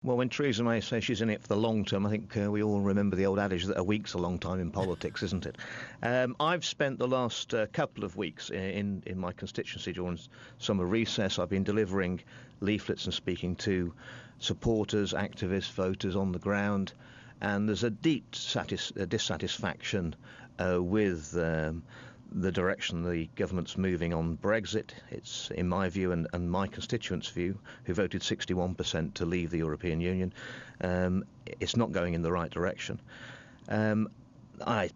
Well, when Theresa May says she's in it for the long term, I think we all remember the old adage that a week's a long time in politics, isn't it? I've spent the last couple of weeks in my constituency during summer recess. I've been delivering leaflets and speaking to supporters, activists, voters on the ground, and there's a deep dissatisfaction with the direction the government's moving on Brexit. It's, in my view and my constituents' view, who voted 61% to leave the European Union, it's not going in the right direction. I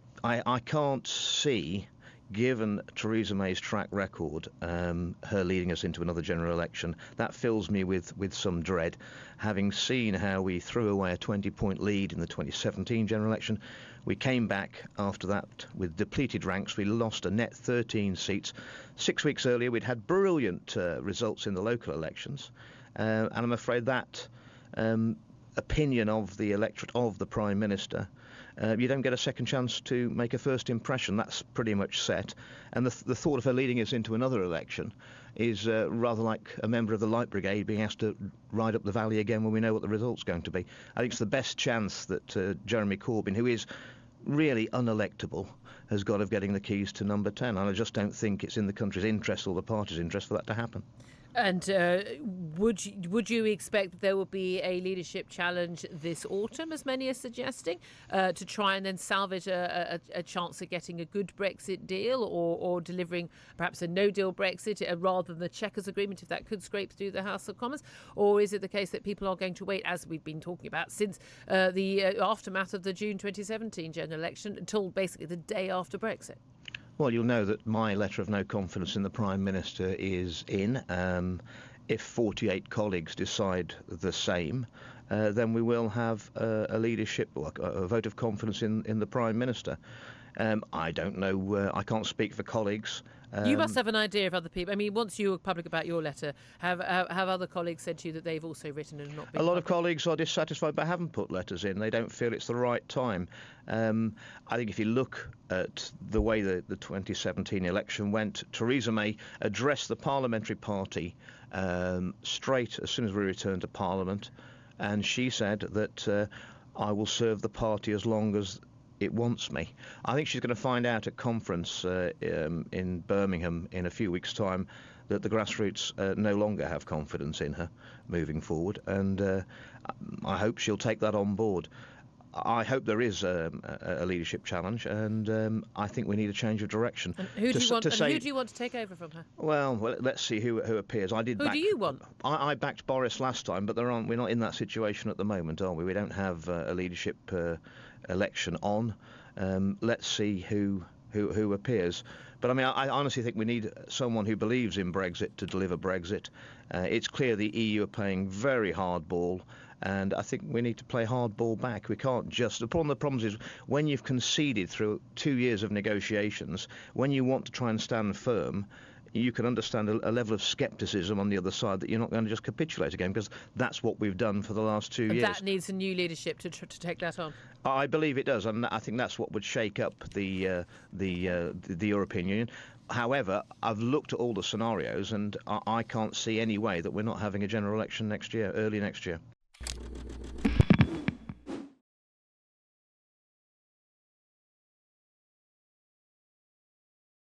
can't see, given Theresa May's track record, her leading us into another general election. That fills me with some dread, having seen how we threw away a 20-point lead in the 2017 general election. We came back after that with depleted ranks. We lost a net 13 seats. 6 weeks earlier, we'd had brilliant results in the local elections, and I'm afraid that opinion of the electorate of the Prime Minister, you don't get a second chance to make a first impression. That's pretty much set. And the thought of her leading us into another election is rather like a member of the Light Brigade being asked to ride up the valley again when we know what the result's going to be. I think it's the best chance that Jeremy Corbyn, who is really unelectable, has got of getting the keys to number 10. And I just don't think it's in the country's interest or the party's interest for that to happen. And would you expect that there will be a leadership challenge this autumn, as many are suggesting, to try and then salvage a chance of getting a good Brexit deal, or delivering perhaps a no-deal Brexit rather than the Chequers agreement, if that could scrape through the House of Commons? Or is it the case that people are going to wait, as we've been talking about, since the aftermath of the June 2017 general election, until basically the day after Brexit? Well, you'll know that my letter of no confidence in the Prime Minister is in. If 48 colleagues decide the same, then we will have a leadership, or a vote of confidence in the Prime Minister. I don't know, I can't speak for colleagues. You must have an idea of other people. I mean, once you were public about your letter, have other colleagues said to you that they've also written and not been A lot public? of colleagues are dissatisfied but haven't put letters in. They don't feel it's the right time. I think if you look at the way the 2017 election went, Theresa May addressed the parliamentary party straight as soon as we returned to Parliament, and she said that I will serve the party as long as it wants me. I think she's going to find out at conference in Birmingham in a few weeks' time that the grassroots no longer have confidence in her moving forward, and I hope she'll take that on board. I hope there is a leadership challenge, and I think we need a change of direction. And who do you want to take over from her? Well, let's see who appears. Who do you want? I backed Boris last time, but we're not in that situation at the moment, are we? We don't have a leadership election on. Let's see who appears. But I mean, I honestly think we need someone who believes in Brexit to deliver Brexit. It's clear the EU are playing very hardball, and I think we need to play hardball back. We can't just... The problem is when you've conceded through 2 years of negotiations, when you want to try and stand firm, you can understand a level of scepticism on the other side that you're not going to just capitulate again, because that's what we've done for the last 2 years. That needs a new leadership to take that on. I believe it does, and I think that's what would shake up the European Union. However, I've looked at all the scenarios, and I can't see any way that we're not having a general election next year, early next year.